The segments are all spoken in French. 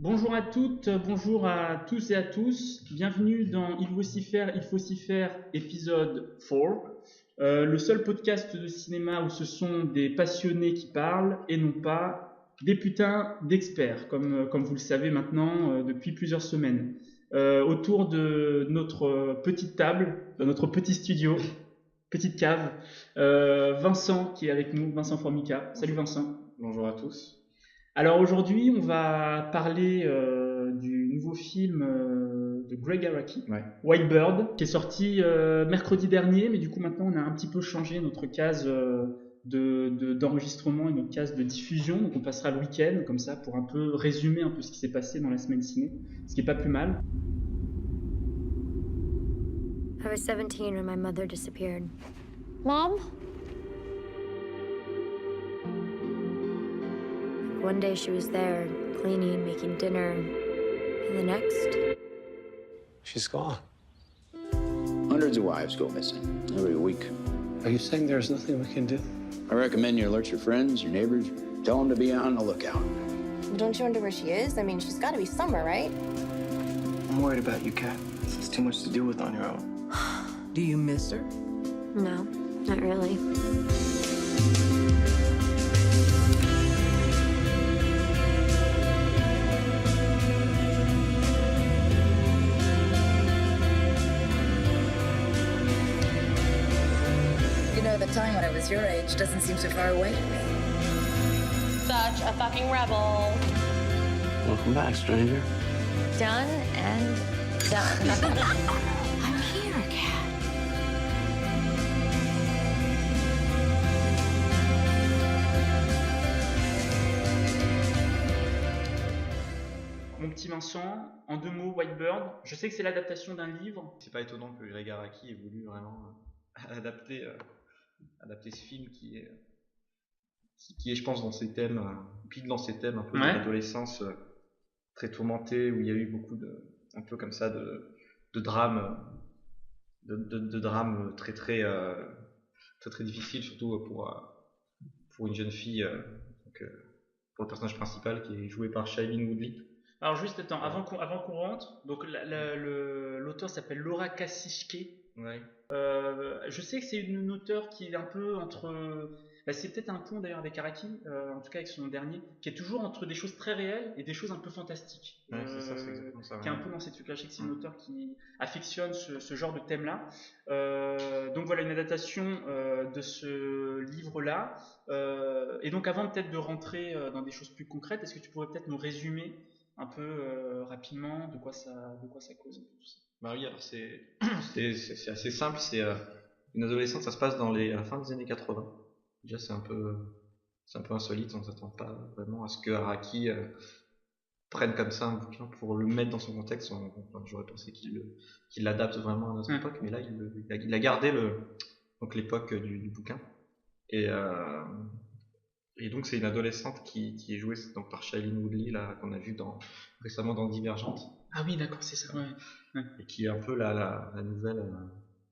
Bonjour à toutes, bonjour à tous et à tous. Bienvenue dans Il faut s'y faire, épisode 4. Le seul podcast de cinéma où ce sont des passionnés qui parlent et non pas des putains d'experts, comme vous le savez maintenant depuis plusieurs semaines. Autour de notre petite table, dans notre petit studio, petite cave, Vincent qui est avec nous, Vincent Formica. Salut Vincent. Bonjour à tous. Alors aujourd'hui, on va parler du nouveau film de Greg Araki, White Bird, qui est sorti mercredi dernier, mais du coup maintenant on a un petit peu changé notre case d'enregistrement et notre case de diffusion, donc on passera le week-end comme ça pour un peu résumer un peu ce qui s'est passé dans la semaine ciné, ce qui est pas plus mal. I was 17 when my mother disappeared. Mom? One day she was there, cleaning, making dinner, and the next... She's gone. Hundreds of wives go missing every week. Are you saying there's nothing we can do? I recommend you alert your friends, your neighbors, tell them to be on the lookout. Don't you wonder where she is? I mean, she's got to be somewhere, right? I'm worried about you, Kat. This is too much to deal with on your own. Do you miss her? No, not really. You know, the time when I was your age doesn't seem so far away to me. Such a fucking rebel. Welcome back, stranger. Done and done. I'm here, Kat. Mon petit Vincent, en 2 mots, White Bird, je sais que c'est l'adaptation d'un livre. C'est pas étonnant que Greg Araki ait voulu vraiment adapter ce film qui est, je pense, dans ses thèmes, pile dans ses thèmes un peu de l'adolescence très tourmentée, où il y a eu beaucoup un peu comme ça de drames, de drames très très difficiles, surtout pour une jeune fille, pour le personnage principal qui est joué par Shailene Woodley. Alors juste attends, avant qu'on rentre, donc l'auteur s'appelle Laura Kasicki. Ouais. Je sais que c'est une auteure qui est un peu entre... c'est peut-être un pont d'ailleurs avec Araki, en tout cas avec son dernier, qui est toujours entre des choses très réelles et des choses un peu fantastiques. Ouais, c'est ça, c'est exactement ça. Qui est un peu dans ces trucs-là. Je sais que c'est une auteure qui affectionne ce genre de thème-là. Donc voilà, une adaptation de ce livre-là. Et donc avant peut-être de rentrer dans des choses plus concrètes, est-ce que tu pourrais peut-être nous résumer un peu rapidement de quoi ça cause tout ça. Bah oui, alors c'est assez simple, c'est une adolescente, ça se passe à la fin des années 80. Déjà c'est un peu insolite, on ne s'attend pas vraiment à ce que Araki prenne comme ça un bouquin pour le mettre dans son contexte. J'aurais pensé qu'il l'adapte vraiment à notre époque, mais là il a gardé l'époque du bouquin. Et donc c'est une adolescente qui est jouée donc par Shailene Woodley là, qu'on a vu récemment dans Divergente. Ah oui, d'accord, c'est ça. Ouais. Et qui est un peu la nouvelle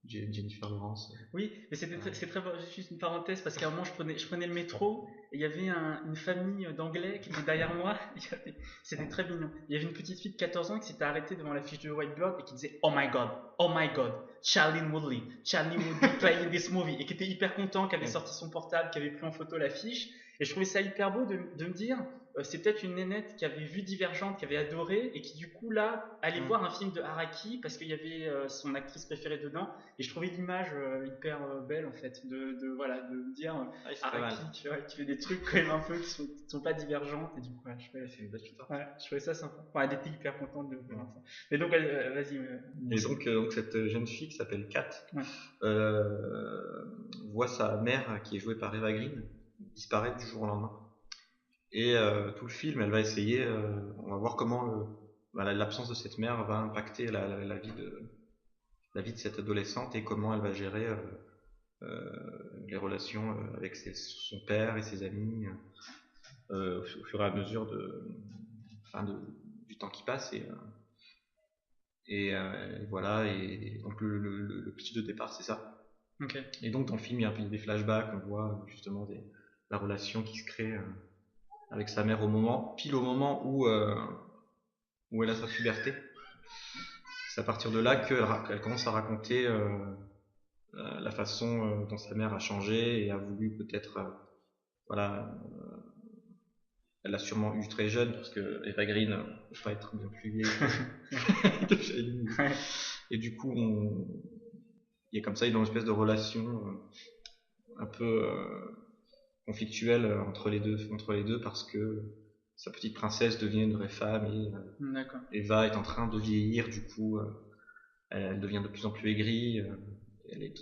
Jennifer Lawrence. Oui, mais c'est très juste une parenthèse parce qu'à un moment je prenais le métro et il y avait une famille d'anglais qui était derrière moi. C'était très mignon. Il y avait une petite fille de 14 ans qui s'était arrêtée devant l'affiche de White Bird et qui disait oh my god, Shailene Woodley playing this movie, et qui était hyper content, qui avait sorti son portable, qui avait pris en photo l'affiche. Et je trouvais ça hyper beau de me dire c'est peut-être une nénette qui avait vu Divergente, qui avait adoré et qui du coup là allait voir un film de Araki parce qu'il y avait son actrice préférée dedans, et je trouvais l'image hyper belle en fait de me dire Araki qui fait des trucs quand même un peu qui sont pas divergentes, et du coup je trouvais ça sympa. Elle était hyper contente de voir ça. Et donc vas-y. Et donc cette jeune fille qui s'appelle Kat voit sa mère, qui est jouée par Eva Green, disparaître du jour au lendemain. Et tout le film, elle va essayer, on va voir comment l'absence de cette mère va impacter la vie de cette adolescente, et comment elle va gérer les relations avec son père et ses amis au fur et à mesure du temps qui passe. Et voilà, et donc le pitch de départ c'est ça. Okay. Et donc dans le film il y a un peu des flashbacks, on voit justement la relation qui se crée avec sa mère pile au moment où où elle a sa puberté. C'est à partir de là qu'elle commence à raconter la façon dont sa mère a changé et a voulu peut-être, elle l'a sûrement eu très jeune parce que Eva Green ne peut pas être bien plus vieille que Shailene. Et du coup, il y a comme ça une espèce de relation un peu conflictuelle entre les deux parce que sa petite princesse devient une vraie femme et Eva est en train de vieillir, du coup elle devient de plus en plus aigrie, elle est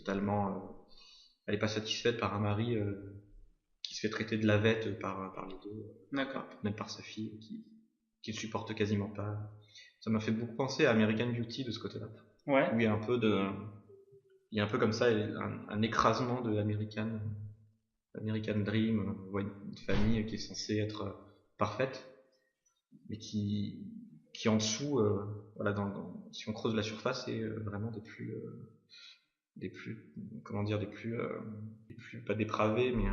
pas satisfaite par un mari qui se fait traiter de lavette par les deux, même par sa fille qui ne supporte quasiment pas. Ça m'a fait beaucoup penser à American Beauty de ce côté-là, où il y a un peu comme ça un écrasement de American Dream. On voit une famille qui est censée être parfaite, mais qui en dessous, si on creuse la surface, est vraiment des plus pas dépravés, mais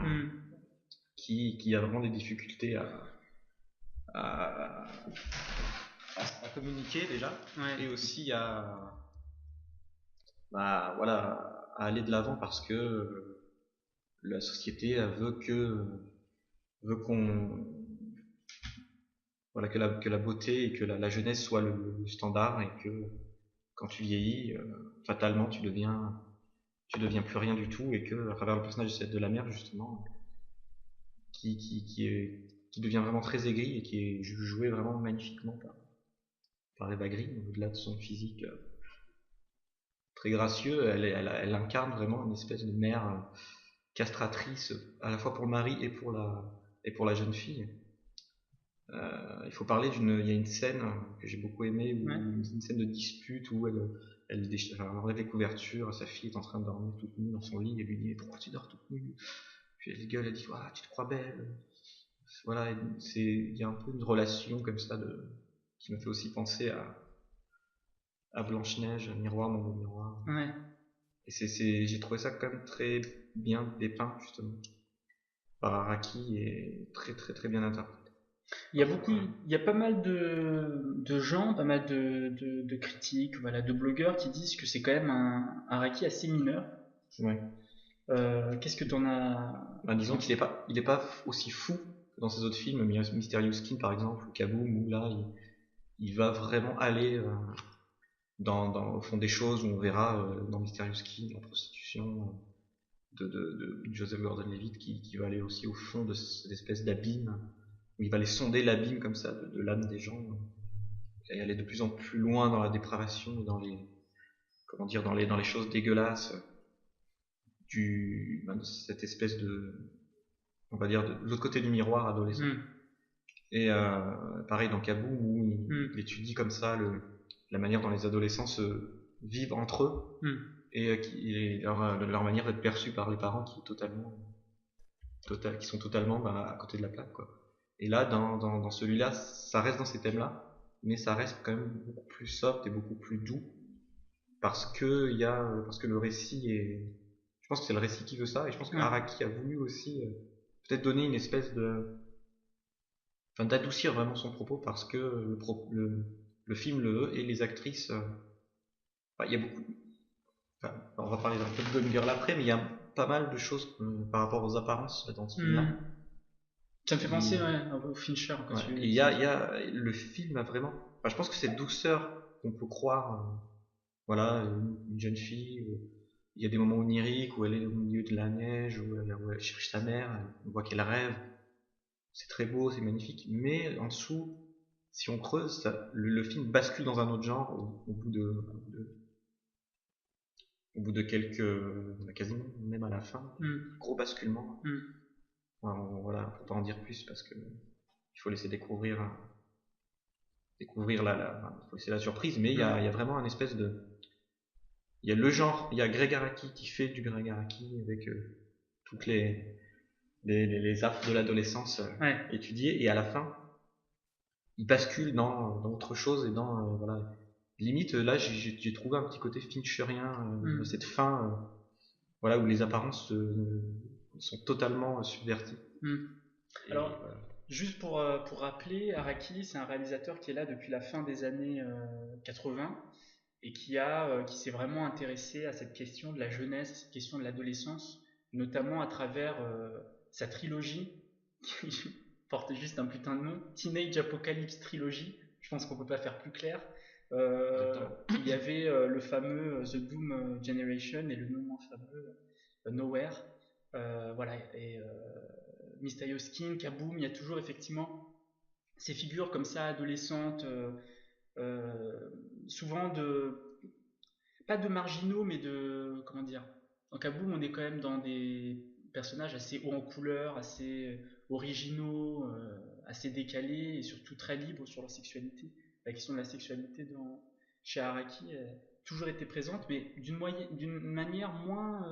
qui a vraiment des difficultés à communiquer déjà, et aussi à aller de l'avant parce que la société veut que la beauté et que la jeunesse soit le standard, et que quand tu vieillis, fatalement tu deviens plus rien du tout, et que à travers le personnage de la mère justement, qui devient vraiment très aigri et qui est joué vraiment magnifiquement par Eva Green, au-delà de son physique très gracieux, elle incarne vraiment une espèce de mère castratrice à la fois pour le mari et pour la jeune fille. Il faut parler il y a une scène que j'ai beaucoup aimée, une scène de dispute où elle enlève les couvertures, sa fille est en train de dormir toute nue dans son lit, et lui dit pourquoi tu dors toute nue, puis elle gueule, elle dit tu te crois belle, il y a un peu une relation comme ça qui me fait aussi penser à Blanche-Neige, Miroir, mon beau miroir. Et j'ai trouvé ça quand même très bien dépeint justement par Araki, et très très très bien interprété. Il y a pas mal de gens, pas mal de critiques, de blogueurs qui disent que c'est quand même un Araki assez mineur. Qu'est-ce que t'en as? Disons qu'il est pas aussi fou que dans ses autres films, Mysterious Skin par exemple, ou Kaboom, où là il va vraiment aller au fond des choses, où on verra dans Mysterious Skin la prostitution de Joseph Gordon-Levitt, qui va aller aussi au fond de cette espèce d'abîme, où il va aller sonder l'abîme comme ça de l'âme des gens, et aller de plus en plus loin dans la dépravation et dans les choses dégueulasses de cette espèce on va dire de l'autre côté du miroir adolescent. Et pareil dans Kaboom, où il étudie comme ça la manière dont les adolescents se vivent entre eux, et leur manière d'être perçus par les parents qui sont totalement à côté de la plaque, quoi. Et là, dans celui-là, ça reste dans ces thèmes-là, mais ça reste quand même beaucoup plus soft et beaucoup plus doux, parce que le récit je pense que c'est le récit qui veut ça, et je pense que Araki a voulu aussi peut-être donner une espèce d'adoucir vraiment son propos, parce que le film le veut, et les actrices, il y a beaucoup, on va parler d'un peu de Gone Girl après, mais il y a pas mal de choses par rapport aux apparences dans ce film-là. Ça me fait penser au Fincher. Le film a vraiment, je pense que cette douceur qu'on peut croire, une jeune fille, il y a des moments oniriques où elle est au milieu de la neige, où elle cherche sa mère, on voit qu'elle rêve, c'est très beau, c'est magnifique, mais en dessous, si on creuse, le film bascule dans un autre genre au bout de quelques, quasiment même à la fin, gros basculement. On peut pas en dire plus parce que il faut laisser découvrir il faut laisser la surprise, mais il y a vraiment un espèce il y a le genre, il y a Greg Araki qui fait du Greg Araki avec toutes les affres de l'adolescence étudiées, et à la fin il bascule dans autre chose, et limite là j'ai trouvé un petit côté fincherien de cette fin où les apparences sont totalement subverties. Alors Juste pour rappeler, Araki, c'est un réalisateur qui est là depuis la fin des années 80 et qui s'est vraiment intéressé à cette question de la jeunesse, à cette question de l'adolescence, notamment à travers sa trilogie, qui porte juste un putain de nom, Teenage Apocalypse Trilogy. Je pense qu'on peut pas faire plus clair. Il y avait le fameux The Doom Generation et le non moins fameux Nowhere. Voilà, et Mysterious Skin, Kaboom, il y a toujours effectivement ces figures comme ça, adolescentes, souvent pas de marginaux, mais de, comment dire, dans Kaboom, on est quand même dans des personnages assez hauts en couleur, assez originaux, assez décalés et surtout très libres sur leur sexualité. La question de la sexualité chez Araki a toujours été présente, mais d'une manière moins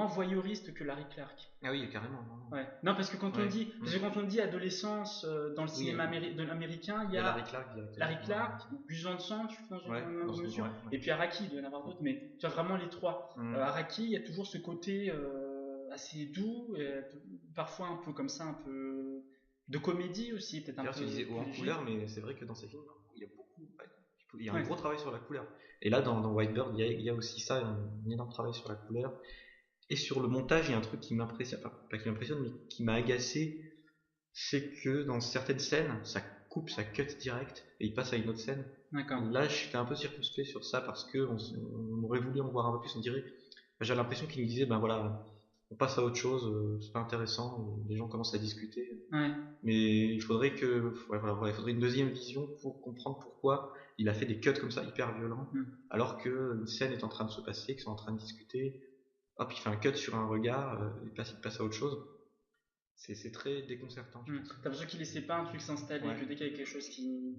voyeuriste que Larry Clark. Ah oui, carrément. Non. Ouais. Non, parce que quand on dit adolescence dans le cinéma américain, il y a Larry Clark, Gus Van Sant, je pense, et puis Araki, il doit y en avoir d'autres, mais tu as vraiment les trois. Araki, il y a toujours ce côté assez doux, parfois un peu comme ça, un peu de comédie aussi, peut-être un peu. Tu disais haut en couleur, mais c'est vrai que dans ces films, il y a un gros travail sur la couleur. Et là, dans Whitebird, il y a aussi ça, un énorme travail sur la couleur. Et sur le montage, il y a un truc qui m'impressionne, enfin, pas qui m'impressionne, mais qui m'a agacé, c'est que dans certaines scènes, ça coupe, ça cut direct, et il passe à une autre scène. D'accord. Là, j'étais un peu circonspect sur ça, parce que on aurait voulu en voir un peu plus, on dirait. J'ai l'impression qu'il nous disait, ben voilà, on passe à autre chose, c'est pas intéressant, les gens commencent à discuter. Ouais. Mais il faudrait une deuxième vision pour comprendre pourquoi il a fait des cuts comme ça hyper violents, alors qu'une scène est en train de se passer, qu'ils sont en train de discuter, hop, il fait un cut sur un regard, il passe à autre chose. C'est très déconcertant. T'as l'impression qu'il laissait pas un truc s'installer, que dès qu'il y avait quelque chose qui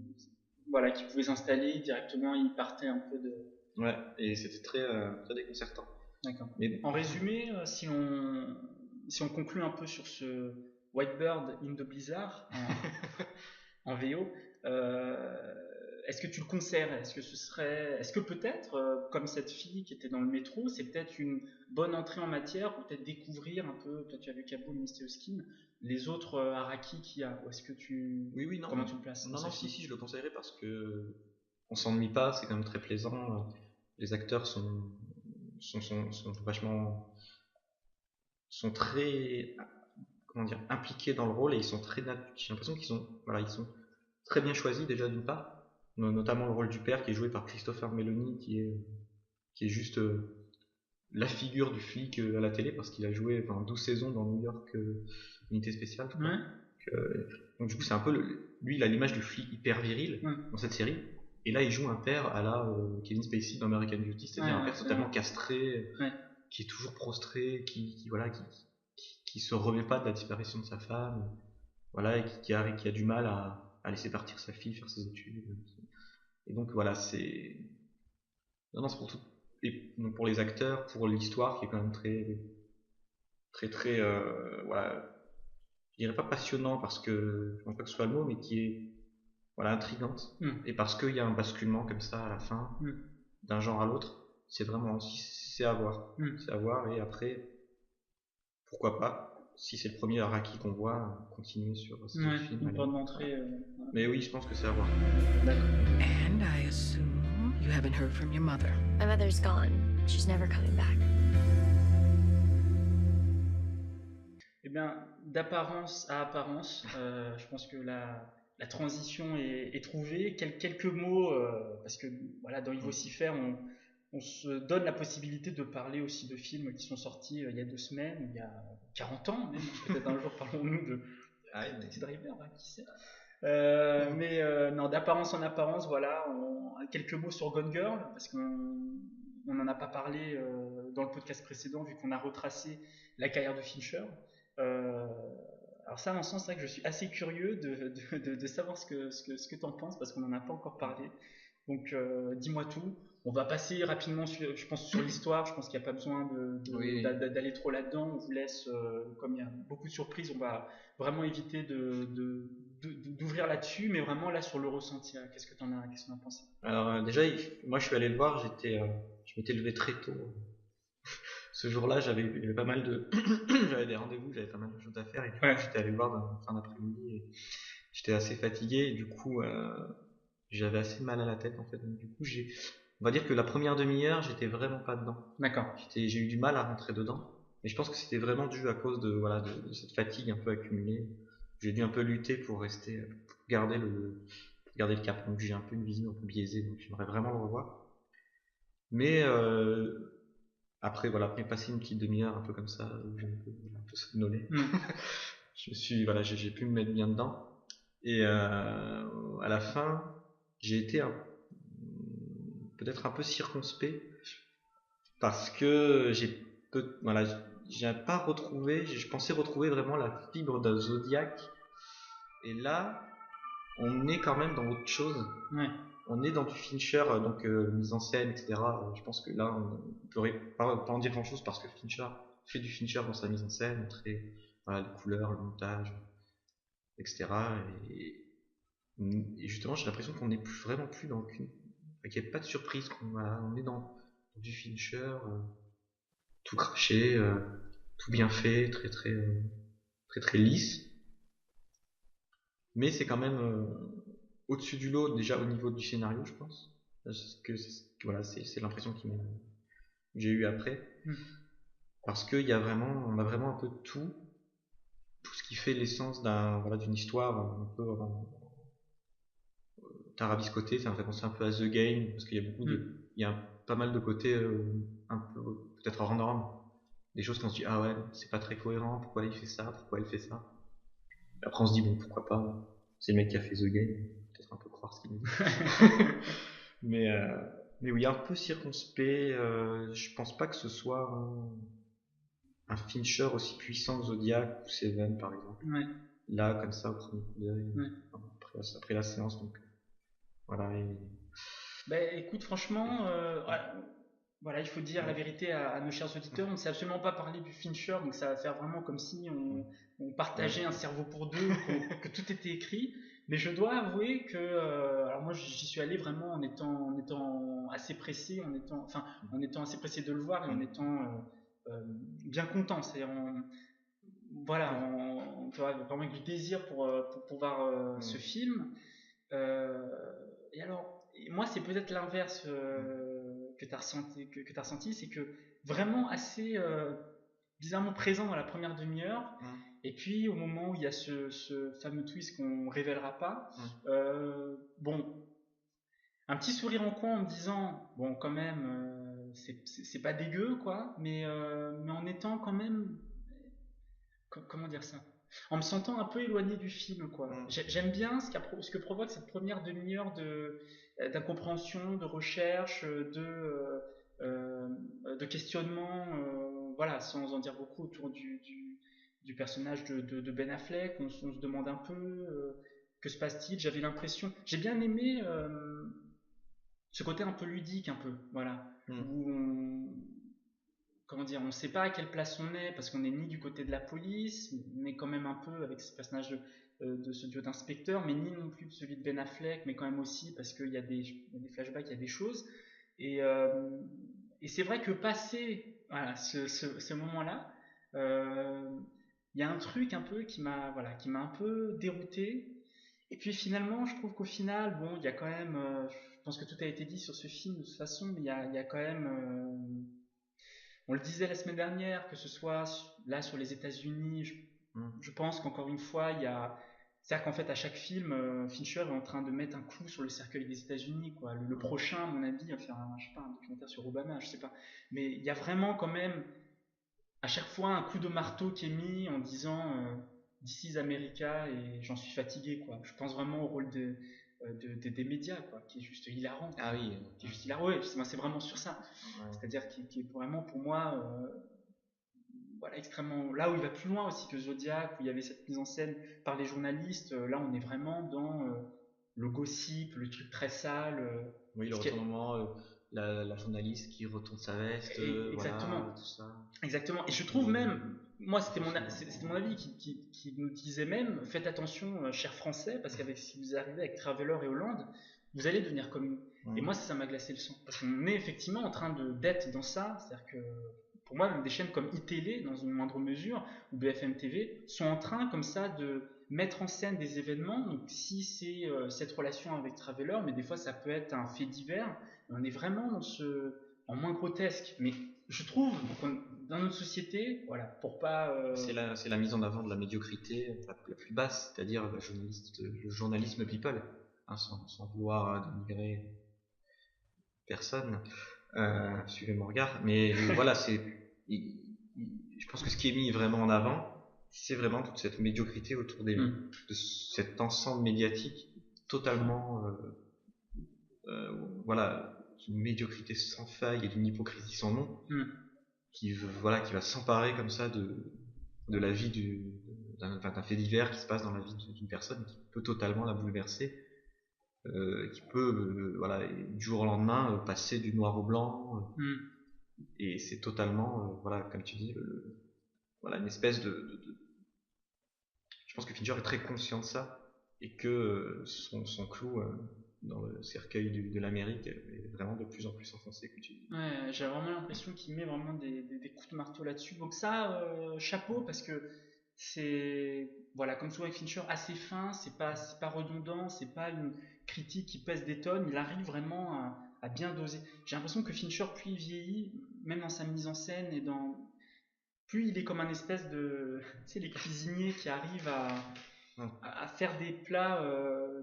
pouvait s'installer, directement il partait un peu de... Ouais, et c'était très déconcertant. D'accord. Mais en résumé, si on conclut un peu sur ce Whitebird in the Blizzard en VO, est-ce que tu le conserves? Est-ce que peut-être, comme cette fille qui était dans le métro, c'est peut-être une bonne entrée en matière pour peut-être découvrir un peu, toi tu as vu Kaboom, Mysterious Skin, les autres Araki qu'il y a, ou est-ce que comment tu le places? Non, si, je le conseillerais parce que on s'ennuie pas, c'est quand même très plaisant, les acteurs sont très, comment dire, impliqués dans le rôle et ils sont j'ai l'impression qu'ils sont très bien choisis déjà d'une part, notamment le rôle du père qui est joué par Christopher Meloni qui est juste la figure du flic à la télé parce qu'il a joué 12 saisons dans New York Unité Spéciale. Donc du coup c'est un peu lui il a l'image du flic hyper viril dans cette série. Et là, il joue un père à la Kevin Spacey dans American Beauty, c'est-à-dire un père totalement castré, qui est toujours prostré, qui se remet pas de la disparition de sa femme, voilà, et qui a du mal à laisser partir sa fille faire ses études. Et donc voilà, c'est pour tout. Et donc pour les acteurs, pour l'histoire qui est quand même très voilà, je dirais pas passionnant parce que je pense pas que ce soit le mot, mais qui est intrigante, et parce qu'il y a un basculement comme ça à la fin, d'un genre à l'autre, c'est vraiment, c'est à voir, et après, pourquoi pas, si c'est le premier Araki qu'on voit, continuer sur ce film. Une porte d'entrée. Mais oui, je pense que c'est à voir. And I assume you haven't heard from your mother. My mother's gone. She's never coming back. Eh bien, d'apparence à apparence, je pense que la transition est trouvée. Quelques mots, parce que voilà, dans Ivocifer, on se donne la possibilité de parler aussi de films qui sont sortis il y a 2 semaines, il y a 40 ans même. Peut-être un jour parlons-nous de Taxi Driver, qui sait. Mais non, d'apparence en apparence, voilà, quelques mots sur Gone Girl, parce qu'on n'en a pas parlé dans le podcast précédent, vu qu'on a retracé la carrière de Fincher. Alors ça, dans ce sens, c'est vrai que je suis assez curieux de savoir ce que tu en penses, parce qu'on n'en a pas encore parlé. Donc dis-moi tout. On va passer rapidement, je pense, sur l'histoire. Je pense qu'il n'y a pas besoin d'aller trop là-dedans. On vous laisse, comme il y a beaucoup de surprises, on va vraiment éviter d'ouvrir là-dessus, mais vraiment là sur le ressenti. Qu'est-ce que tu en as pensé? Alors déjà, moi je suis allé le voir, je m'étais levé très tôt Ce jour-là, il y avait pas mal de, j'avais des rendez-vous, j'avais pas mal de choses à faire et du coup, j'étais allé le voir en fin d'après-midi et j'étais assez fatigué et du coup, j'avais assez mal à la tête en fait. Donc, du coup, on va dire que la première demi-heure, j'étais vraiment pas dedans. D'accord. J'ai eu du mal à rentrer dedans. Et je pense que c'était vraiment dû à cause de cette fatigue un peu accumulée. J'ai dû un peu lutter pour garder le cap. Donc j'ai un peu une vision un peu biaisée, donc j'aimerais vraiment le revoir. Mais après passer une petite demi-heure un peu comme ça, où j'ai un peu somnolé, j'ai pu me mettre bien dedans. Et à la fin, j'ai été peut-être un peu circonspect parce que j'ai pas retrouvé, je pensais retrouver vraiment la fibre d'un Zodiac, et là on est quand même dans autre chose. Ouais. On est dans du Fincher, donc mise en scène, etc. Je pense que là on peut pas en dire grand chose parce que Fincher fait du Fincher dans sa mise en scène, les couleurs, le montage, etc. Et justement j'ai l'impression qu'on n'est vraiment plus dans qu'il n'y a pas de surprise, on est dans du Fincher, tout craché, tout bien fait, très très très très lisse, mais c'est quand même au-dessus du lot déjà au niveau du scénario, je pense. C'est l'impression que j'ai eu après, parce qu'il y a vraiment, on a vraiment un peu tout ce qui fait l'essence d'une histoire un peu tarabiscotée. Ça me fait penser un peu à The Game, parce qu'il y a il y a pas mal de côtés un peu peut-être random, des choses qu'on se dit ah ouais c'est pas très cohérent, pourquoi il fait ça, pourquoi elle fait ça. Et après on se dit bon pourquoi pas, c'est le mec qui a fait The Game, peut-être un peu croire ce qu'il nous dit. mais oui, un peu circonspect. Je pense pas que ce soit un Fincher aussi puissant que Zodiac ou Seven par exemple. Ouais. Là comme ça au premier coup d'œil, après la séance, donc voilà. Écoute, franchement, il faut dire la vérité à nos chers auditeurs. On ne sait absolument pas parler du Fincher, donc ça va faire vraiment comme si on partageait un cerveau pour deux, que tout était écrit. Mais je dois avouer que, alors moi j'y suis allé vraiment en étant assez pressé, en étant assez pressé de le voir et en étant bien content. C'est-à-dire, vraiment avec du désir pour voir ce film. Et alors, moi c'est peut-être l'inverse que tu as ressenti, c'est que vraiment assez bizarrement présent dans la première demi-heure, et puis au moment où il y a ce fameux twist qu'on révélera pas, un petit sourire en coin en me disant bon quand même c'est pas dégueu quoi, mais en étant quand même, comment dire ça, en me sentant un peu éloigné du film quoi. J'aime bien ce que provoque cette première demi-heure d'incompréhension, de recherche, de questionnement, sans en dire beaucoup autour du personnage de Ben Affleck. On se demande un peu que se passe-t-il. J'avais l'impression, j'ai bien aimé ce côté un peu ludique, un peu, où on ne sait pas à quelle place on est, parce qu'on n'est ni du côté de la police, mais quand même un peu avec ce personnage de ce duo d'inspecteurs, mais ni non plus de celui de Ben Affleck, mais quand même aussi parce qu'il y a des flashbacks, il y a des choses. Et c'est vrai que passé ce moment-là, il y a un truc un peu qui m'a un peu dérouté. Et puis finalement, je trouve qu'au final, il y a quand même, je pense que tout a été dit sur ce film de toute façon, mais il y a quand même, on le disait la semaine dernière, que ce soit là sur les États-Unis, je pense qu'encore une fois, c'est-à-dire qu'en fait à chaque film, Fincher est en train de mettre un clou sur le cercueil des États-Unis, quoi. Le prochain, à mon avis, va faire un documentaire sur Obama, je sais pas. Mais il y a vraiment quand même à chaque fois un coup de marteau qui est mis en disant This is America et j'en suis fatigué, quoi. Je pense vraiment au rôle des médias, quoi, qui est juste hilarant. Ah oui. Qui est juste hilarant. Ouais, c'est vraiment sur ça. Ouais. C'est-à-dire qui est vraiment pour moi extrêmement, là où il va plus loin aussi que Zodiac, où il y avait cette mise en scène par les journalistes. Là on est vraiment dans le gossip, le truc très sale. Oui, le retournement, la journaliste qui retourne sa veste, exactement. Tout ça. Exactement. Et je trouve même, moi c'était mon avis qui nous disait même, faites attention chers Français, parce qu'avec si vous arrivez avec Traveller et Hollande, vous allez devenir comme nous. Et moi ça m'a glacé le sang, parce qu'on est effectivement en train d'être dans ça, c'est-à-dire que pour moi, même des chaînes comme iTélé, dans une moindre mesure, ou BFM TV, sont en train comme ça de mettre en scène des événements. Donc si c'est cette relation avec Traveler, mais des fois ça peut être un fait divers, on est vraiment en moins grotesque. Mais je trouve dans notre société, voilà, pour pas... C'est la mise en avant de la médiocrité la plus basse, c'est-à-dire le journalisme people, hein, sans vouloir dénigrer personne, suivez mon regard, mais voilà, je pense que ce qui est mis vraiment en avant, c'est vraiment toute cette médiocrité autour de cet ensemble médiatique totalement, voilà, une médiocrité sans faille et d'une hypocrisie sans nom, qui va s'emparer comme ça de la vie d'un fait divers qui se passe dans la vie d'une personne, qui peut totalement la bouleverser, qui peut voilà, du jour au lendemain passer du noir au blanc, et c'est totalement voilà, comme tu dis, voilà, une espèce je pense que Fincher est très conscient de ça, et que son clou dans le cercueil de l'Amérique est vraiment de plus en plus enfoncé, comme tu dis. Ouais, j'ai vraiment l'impression qu'il met vraiment des coups de marteau là-dessus. Donc ça, chapeau, parce que c'est, voilà, comme souvent avec Fincher, assez fin, c'est pas redondant, c'est pas une critique qui pèse des tonnes, il arrive vraiment à bien doser. J'ai l'impression que Fincher, plus il vieillit, même dans sa mise en scène et plus il est comme un espèce de, tu sais, les cuisiniers qui arrivent à faire des plats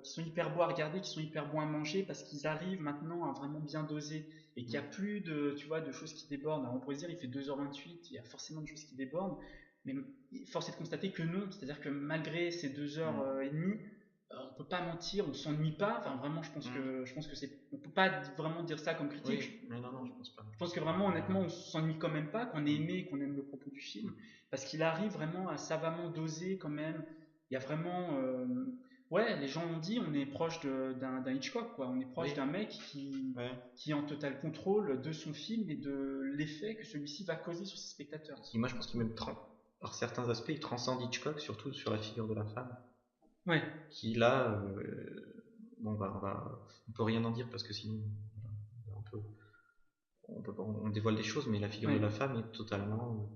qui sont hyper beaux à regarder, qui sont hyper bons à manger, parce qu'ils arrivent maintenant à vraiment bien doser, et qu'il n'y a plus de choses qui débordent. Alors on pourrait dire il fait 2h28, il y a forcément des choses qui débordent, mais force est de constater que non, c'est-à-dire que malgré ces 2h30, on peut pas mentir, on s'ennuie pas. Enfin vraiment, je pense que on peut pas vraiment dire ça comme critique. Oui. Non, je pense pas. Je pense que vraiment, honnêtement, on s'ennuie quand même pas, qu'on ait aimé, qu'on aime le propos du film, parce qu'il arrive vraiment à savamment doser quand même. Il y a vraiment, ouais, les gens ont dit, on est proche d'un Hitchcock, quoi. On est proche d'un mec qui est en total contrôle de son film et de l'effet que celui-ci va causer sur ses spectateurs. Moi, je pense qu'il même par certains aspects, il transcende Hitchcock, surtout sur la figure de la femme. Ouais. Qui là, on peut rien en dire parce que sinon, on dévoile des choses, mais la figure de la femme est totalement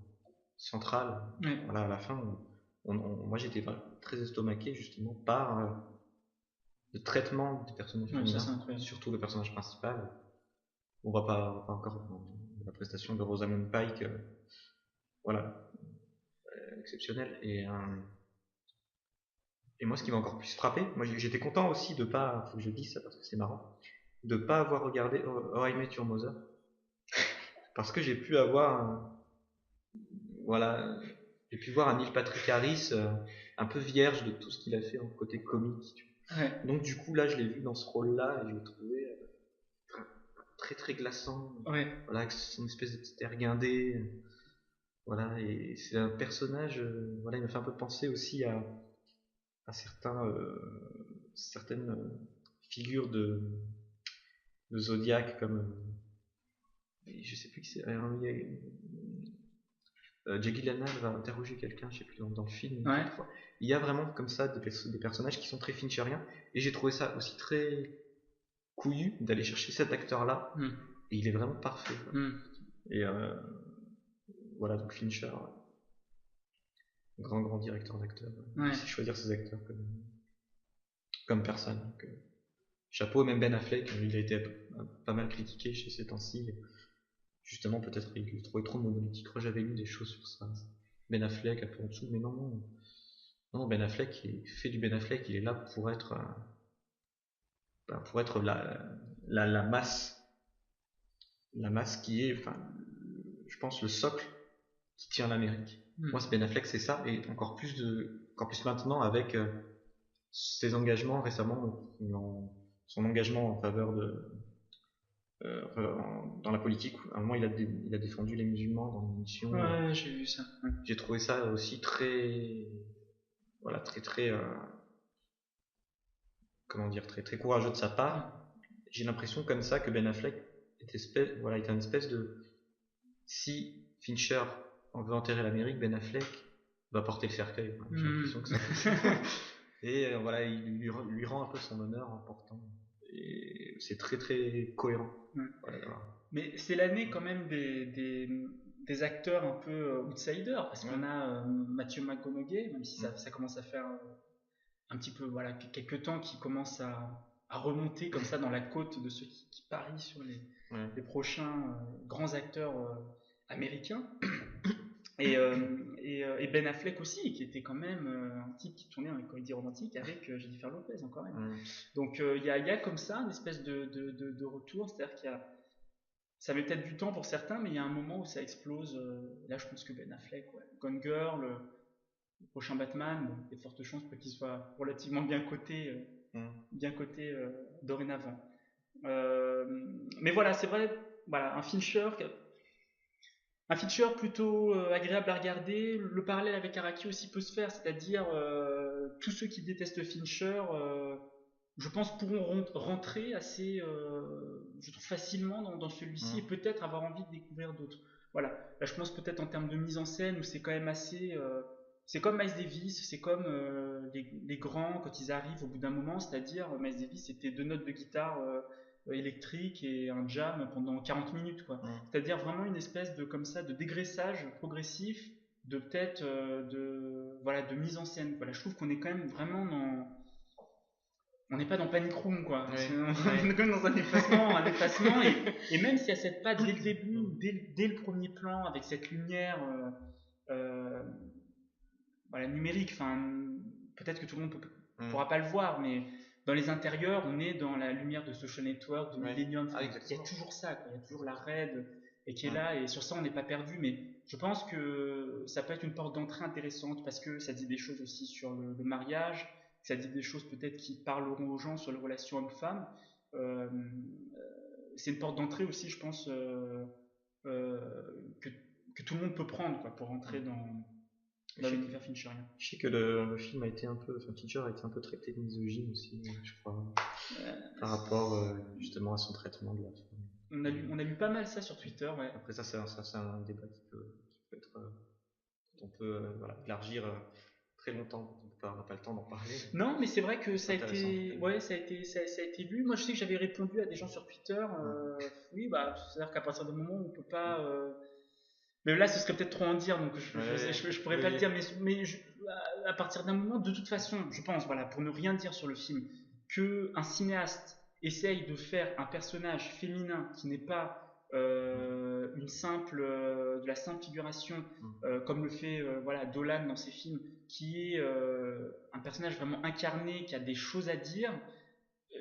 centrale. Voilà, à la fin, moi j'étais très estomaqué justement par le traitement des personnages féminins, surtout le personnage principal. On va pas encore dans la prestation de Rosamund Pike, voilà, exceptionnelle. Et moi, ce qui m'a encore plus frappé, moi j'étais content aussi de pas, faut que je dise ça parce que c'est marrant, de pas avoir regardé How I Met Your Mother, parce que j'ai pu avoir, voilà, j'ai pu voir un Neil Patrick Harris un peu vierge de tout ce qu'il a fait en côté comique. Ouais. Donc du coup là, je l'ai vu dans ce rôle-là et je l'ai trouvé très très glaçant. Ouais. Voilà, avec son espèce de petit air guindé. Voilà, et c'est un personnage, voilà, il m'a fait un peu penser aussi à certaines figures de Zodiac, comme je sais plus qui c'est, Jake Gyllenhaal va interroger quelqu'un, je sais plus, dans le film. Il y a vraiment comme ça des personnages qui sont très fincheriens, et j'ai trouvé ça aussi très couillu d'aller chercher cet acteur-là, et il est vraiment parfait. Et voilà, donc Fincher, grand directeur d'acteurs, il sait choisir ses acteurs comme personne. Donc, chapeau. Même Ben Affleck, il a été pas mal critiqué chez ces temps-ci. Justement, peut-être il le trouvait trop monolithique. Moi, j'avais lu des choses sur ça. Ben Affleck un peu en dessous, mais non, Ben Affleck, il fait du Ben Affleck, il est là pour être la masse qui est, enfin, je pense, le socle qui tient l'Amérique. Moi, ce Ben Affleck, c'est ça, et encore plus maintenant avec ses engagements récemment, son engagement en faveur dans la politique. À un moment, il a défendu les musulmans dans une émission. Ouais, j'ai vu ça. Ouais. J'ai trouvé ça aussi très, voilà, très comment dire, très courageux de sa part. J'ai l'impression comme ça que Ben Affleck est un espèce de, si Fincher on veut enterrer l'Amérique, Ben Affleck va porter le cercueil. J'ai l'impression que ça. Et voilà, il lui rend un peu son honneur en portant. Et c'est très très cohérent. Voilà. Mais c'est l'année quand même des des acteurs un peu outsiders, parce qu'on a Matthew McConaughey, même si ça commence à faire un petit peu, voilà, quelques temps qui commence à remonter comme ça dans la côte de ceux qui parient sur les prochains grands acteurs américains. Et Ben Affleck aussi, qui était quand même un type qui tournait dans les comédies romantiques avec Jennifer Lopez encore même. Donc il y a comme ça une espèce de retour, c'est-à-dire ça met peut-être du temps pour certains, mais il y a un moment où ça explose. Là, je pense que Ben Affleck, Gone Girl, le prochain Batman, bon, il y a de fortes chances pour qu'il soit relativement bien coté dorénavant. Mais voilà, c'est vrai, voilà, un Fincher plutôt agréable à regarder. Le parallèle avec Araki aussi peut se faire, c'est-à-dire tous ceux qui détestent Fincher, je pense, pourront rentrer assez, je trouve, facilement dans celui-ci et peut-être avoir envie de découvrir d'autres. Voilà, là je pense peut-être en termes de mise en scène où c'est quand même assez... c'est comme Miles Davis, c'est comme les grands quand ils arrivent au bout d'un moment, c'est-à-dire Miles Davis c'était 2 notes de guitare électrique et un jam pendant 40 minutes, quoi. C'est-à-dire vraiment une espèce de, comme ça, de dégraissage progressif, de peut-être de mise en scène. Voilà, je trouve qu'on est quand même vraiment on n'est pas dans Panic Room, quoi. On est quand même dans un effacement et même s'il y a cette patte dès le début, dès le premier plan, avec cette lumière numérique, peut-être que tout le monde pourra pas le voir, mais dans les intérieurs, on est dans la lumière de Social Network, de Millennium. Il y a toujours ça, quoi. Il y a toujours la RAID et qui est là, et sur ça on n'est pas perdu, mais je pense que ça peut être une porte d'entrée intéressante parce que ça dit des choses aussi sur le mariage, ça dit des choses peut-être qui parleront aux gens sur les relations hommes-femmes. C'est une porte d'entrée aussi, je pense, que tout le monde peut prendre, quoi, pour rentrer dans l'univers Fincherien. Je sais que le film a été un peu, Fincher a été un peu traité de misogyne aussi, je crois, par rapport justement à son traitement de la femme. On a lu pas mal ça sur Twitter, ouais. Après ça c'est un débat qui peut être, on peut élargir très longtemps. On n'a pas le temps d'en parler. Non, mais c'est vrai que ça a été vu. Moi, je sais que j'avais répondu à des gens sur Twitter. Oui, c'est-à-dire qu'à partir du moment où on peut pas. Mais là, ce serait peut-être trop en dire, donc je pourrais pas le dire. Mais à partir d'un moment, de toute façon, je pense, voilà, pour ne rien dire sur le film, que un cinéaste essaye de faire un personnage féminin qui n'est pas de la simple figuration, comme le fait Dolan dans ses films, qui est un personnage vraiment incarné, qui a des choses à dire,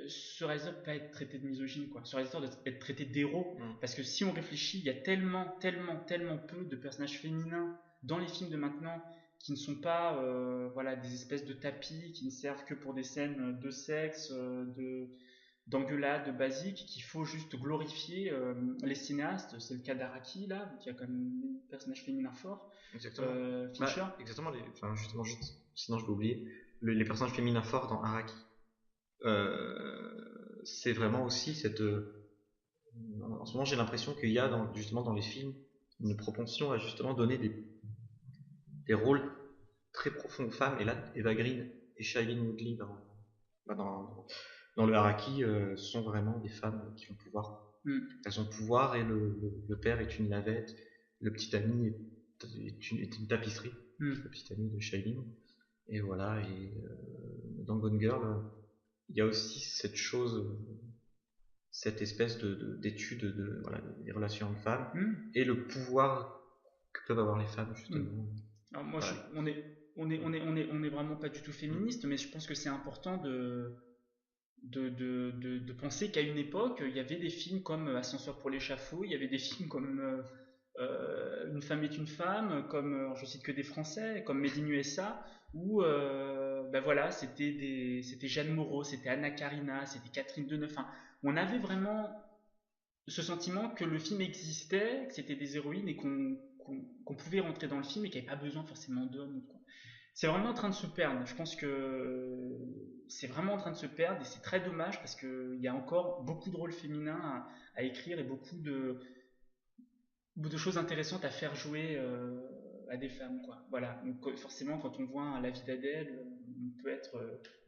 ce réalisateur ne peut pas être traité de misogyne, quoi. Ce réalisateur doit être traité d'héros, parce que si on réfléchit, il y a tellement peu de personnages féminins dans les films de maintenant qui ne sont pas des espèces de tapis qui ne servent que pour des scènes de sexe, d'engueulade basique, qu'il faut juste glorifier les cinéastes. C'est le cas d'Araki, là, qui a quand même des personnages féminins forts. Exactement. Fincher. Exactement. Sinon je vais oublier les personnages féminins forts dans Araki. C'est vraiment aussi cette. En ce moment, j'ai l'impression qu'il y a justement dans les films une propension à justement donner des rôles très profonds aux femmes. Et là, Eva Green et Shailene Woodley dans le Araki sont vraiment des femmes qui ont pouvoir. Elles ont pouvoir et le père est une lavette, le petit ami est une tapisserie, le petit ami de Shailene. Et voilà, et dans Gone Girl, il y a aussi cette chose, cette espèce d'étude des relations hommes-femmes et le pouvoir que peuvent avoir les femmes, justement. Alors moi, on est vraiment pas du tout féministe, mais je pense que c'est important de penser qu'à une époque, il y avait des films comme Ascenseur pour l'échafaud, il y avait des films comme Une femme est une femme, comme, je cite que des Français, comme Made in USA, où c'était Jeanne Moreau, c'était Anna Karina, c'était Catherine Deneuve. On avait vraiment ce sentiment que le film existait, que c'était des héroïnes et qu'on pouvait rentrer dans le film et qu'il n'y avait pas besoin forcément d'hommes. C'est vraiment en train de se perdre. Je pense que c'est vraiment en train de se perdre et c'est très dommage parce qu'il y a encore beaucoup de rôles féminins à écrire et beaucoup de choses intéressantes à faire jouer à des femmes, quoi. Voilà. Donc, forcément, quand on voit La vie d'Adèle, on peut être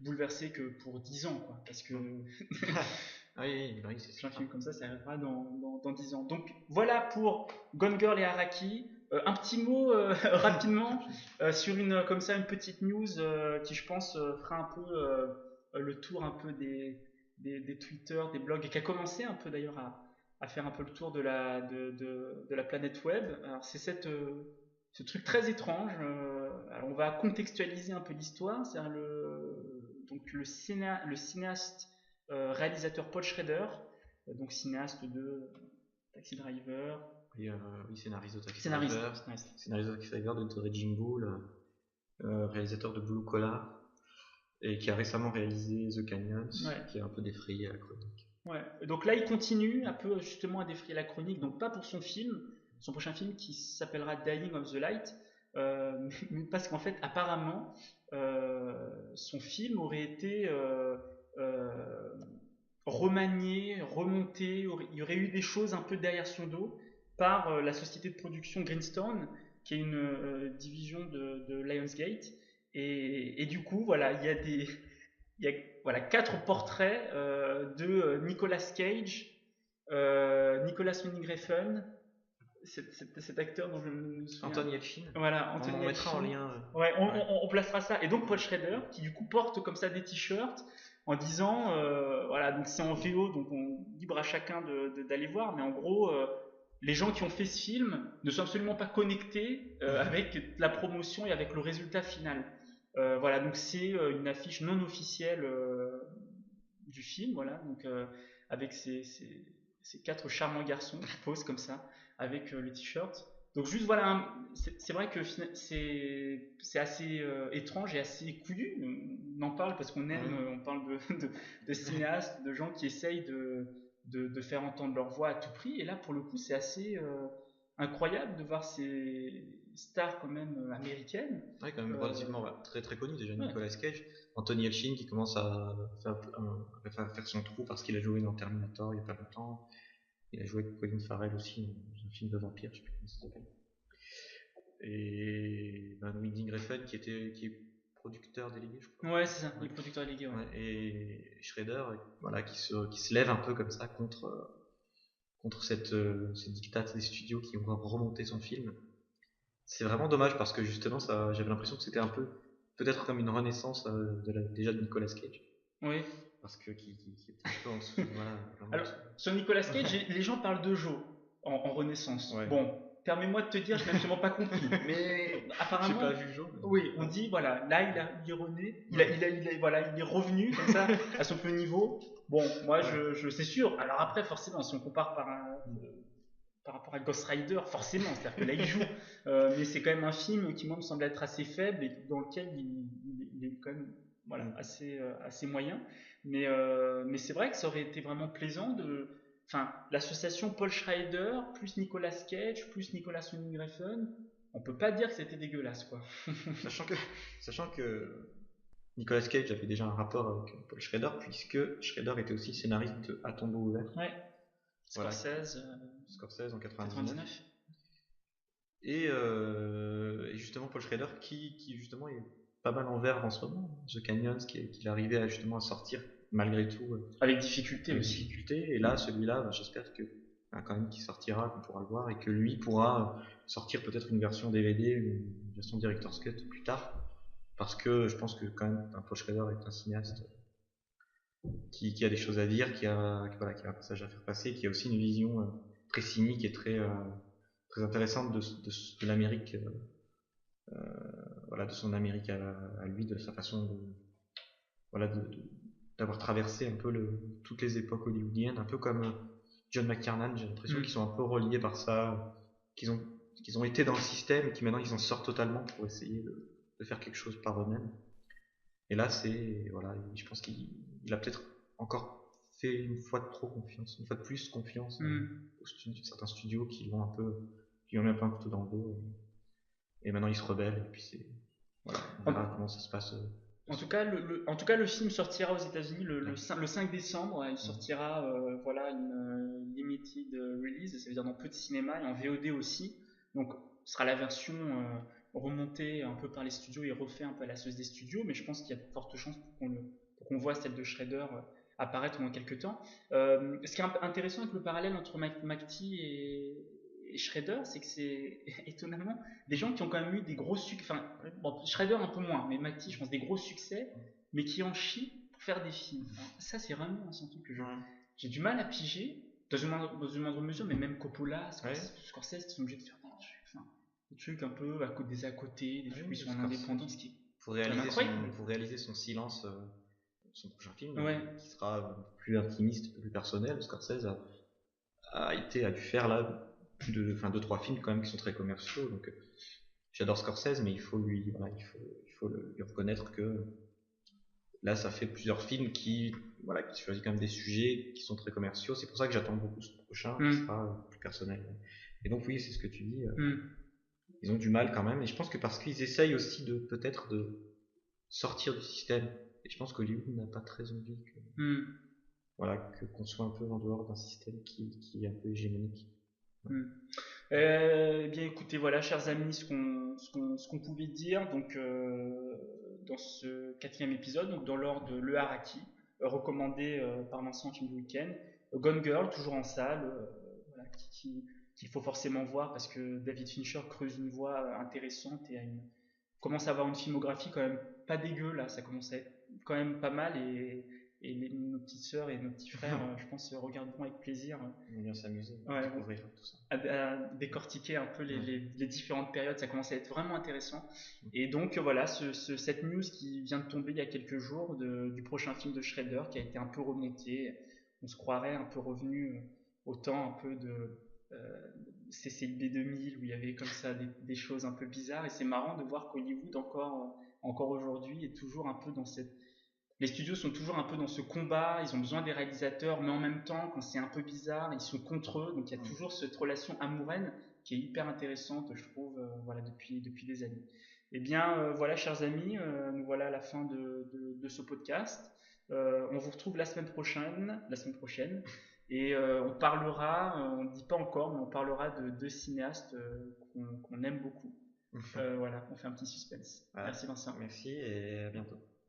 bouleversé que pour 10 ans, quoi. Parce que Oui, c'est Un film comme ça arrivera dans 10 ans. Donc voilà pour Gone Girl et Araki. Un petit mot rapidement sur une petite news qui je pense fera un peu le tour un peu des Twitter, des blogs, et qui a commencé un peu d'ailleurs à faire un peu le tour de la planète web. Alors c'est ce truc très étrange. Alors on va contextualiser un peu l'histoire. C'est le cinéaste réalisateur Paul Schrader, donc cinéaste de Taxi Driver. Oui, scénariste de Taxi Scénariste. Driver, scénariste de Taxi Driver, de Raging Bull, réalisateur de Blue Collar, et qui a récemment réalisé The Canyons, qui a un peu défrayé la chronique. Ouais. Donc là, il continue un peu justement à défrayer la chronique, donc pas pour son prochain film qui s'appellera Dying of the Light, mais parce qu'en fait, apparemment, son film aurait été remanié, remonté, il y aurait eu des choses un peu derrière son dos par la société de production Greenstone, qui est une division de Lionsgate, et du coup, voilà, il y a 4 portraits de Nicolas Cage, Nicolas Winding Refn, cet acteur dont je me souviens. Anthony Yelchin. Voilà, Anthony on mettra en lien. Ouais, on placera ça. Et donc Paul Schrader, qui du coup porte comme ça des t-shirts en disant, voilà, donc c'est en VO, donc on libre à chacun d'aller voir, mais en gros, les gens qui ont fait ce film ne sont absolument pas connectés avec la promotion et avec le résultat final. Voilà, donc c'est une affiche non officielle du film, voilà, donc avec ces 4 charmants garçons qui posent comme ça avec le t-shirt. Donc juste voilà, c'est vrai que c'est assez étrange et assez couillu. On en parle parce qu'on aime, on parle de cinéastes, de gens qui essayent de faire entendre leur voix à tout prix. Et là, pour le coup, c'est assez incroyable de voir ces stars quand même américaines. Ouais, quand même relativement très très connu déjà, Nicolas Cage. Anthony Yelchin qui commence à faire son trou parce qu'il a joué dans Terminator il n'y a pas longtemps. Il a joué avec Colin Farrell aussi dans un film de vampire, je sais plus comment ça s'appelle. Et Winding Refn qui est producteur délégué, je crois. Ouais, c'est ça, il est producteur délégué. Ouais. Et Schrader, voilà, qui se lève un peu comme ça contre cette dictate des studios qui ont remonté son film. C'est vraiment dommage parce que justement, j'avais l'impression que c'était un peu, peut-être comme une renaissance déjà de Nicolas Cage. Oui. Parce que qui était un peu en dessous. Voilà, alors, sur Nicolas Cage, les gens parlent de Joe en renaissance. Ouais. Bon, permets-moi de te dire, je n'ai absolument pas compris. Mais apparemment, j'ai pas vu Joe. Oui, on dit voilà, là il est rené, il est revenu comme ça à son peu niveau. Bon, moi je c'est sûr. Alors après, forcément, si on compare par rapport à Ghost Rider, forcément, c'est-à-dire que là il joue, mais c'est quand même un film qui moi me semble être assez faible et dans lequel il est quand même assez moyen. Mais c'est vrai que ça aurait été vraiment plaisant l'association Paul Schrader plus Nicolas Cage plus Nicolas Winding Refn, on peut pas dire que c'était dégueulasse quoi. sachant que Nicolas Cage avait déjà un rapport avec Paul Schrader puisque Schrader était aussi scénariste de À tombeau ouvert. Ouais. Voilà. Scorsese en 99. Et justement Paul Schrader qui justement est pas mal en verve en ce moment. The Canyons qu'il arrivait à justement à sortir malgré tout avec difficulté aussi. Et là celui-là, j'espère que quand même qu'il sortira, qu'on pourra le voir et que lui pourra sortir peut-être une version DVD, une version Director's Cut plus tard, parce que je pense que quand même Paul Schrader est un cinéaste qui a des choses à dire, qui a un passage à faire passer, qui a aussi une vision très cynique et très intéressante de l'Amérique. De son Amérique à lui, de sa façon d'avoir traversé un peu toutes les époques hollywoodiennes, un peu comme John McTiernan. J'ai l'impression qu'ils sont un peu reliés par ça, qu'ils ont été dans le système et qui maintenant ils en sortent totalement pour essayer de faire quelque chose par eux-mêmes. Et là je pense qu'il a peut-être encore fait une fois de plus confiance aux certains studios qui lui ont mis un peu un couteau dans le dos. Et maintenant il se rebelle et puis on verra comment ça se passe. En tout cas, le film sortira aux États-Unis le 5 décembre. Il sortira une limited release, ça veut dire dans peu de cinéma et en VOD aussi. Donc, ce sera la version remontée un peu par les studios et refait un peu à la sauce des studios. Mais je pense qu'il y a de fortes chances pour qu'on voit celle de Schrader apparaître pendant quelques temps. Ce qui est intéressant avec le parallèle entre McTee et Shredder, c'est que c'est étonnamment des gens qui ont quand même eu des gros succès, enfin bon, Shredder un peu moins, mais McTee je pense des gros succès, mais qui en chient pour faire des films. Alors, ça c'est vraiment un truc que j'ai du mal à piger, dans une moindre mesure, mais même Coppola, Scorsese, ils sont obligés de faire des trucs un peu des à côté, des trucs où ils sont en indépendant, ce qui est pour réaliser son silence, son prochain film, qui sera plus intimiste, plus personnel. Scorsese a dû faire là 2-3 films quand même qui sont très commerciaux. Donc j'adore Scorsese, mais il faut lui reconnaître que là ça fait plusieurs films qui choisissent quand même des sujets qui sont très commerciaux. C'est pour ça que j'attends beaucoup ce prochain, qui sera plus personnel. Et donc oui, c'est ce que tu dis. Ils ont du mal quand même, et je pense que parce qu'ils essayent aussi peut-être de sortir du système. Et je pense qu'Hollywood n'a pas très envie qu'on soit un peu en dehors d'un système qui est un peu hégémonique. Eh bien écoutez, voilà chers amis, ce qu'on pouvait dire donc dans ce 4e épisode, donc dans l'ordre de Le Haraki, recommandé par Vincent Film du Week-end, Gone Girl, toujours en salle, qu'il faut forcément voir parce que David Fincher creuse une voie intéressante et commence à avoir une filmographie quand même pas dégueu là, ça commence à être quand même pas mal, et nos petites sœurs et nos petits frères je pense regarderont avec plaisir. Ils vont bien s'amuser à découvrir tout ça, à décortiquer un peu les différentes périodes, ça commence à être vraiment intéressant. Et donc voilà, cette news qui vient de tomber il y a quelques jours du prochain film de Shredder qui a été un peu remonté, on se croirait un peu revenu au temps un peu de CCIB 2000 où il y avait comme ça des choses un peu bizarres, et c'est marrant de voir qu'Hollywood encore aujourd'hui est toujours un peu dans les studios sont toujours un peu dans ce combat, ils ont besoin des réalisateurs, mais en même temps quand c'est un peu bizarre ils sont contre eux, donc il y a toujours cette relation amoureuse qui est hyper intéressante je trouve, depuis des années. Et bien voilà chers amis, nous voilà à la fin de ce podcast. On vous retrouve la semaine prochaine. Et on parlera, on ne dit pas encore, mais on parlera de 2 cinéastes qu'on aime beaucoup. Voilà, on fait un petit suspense. Voilà. Merci Vincent. Merci et à bientôt.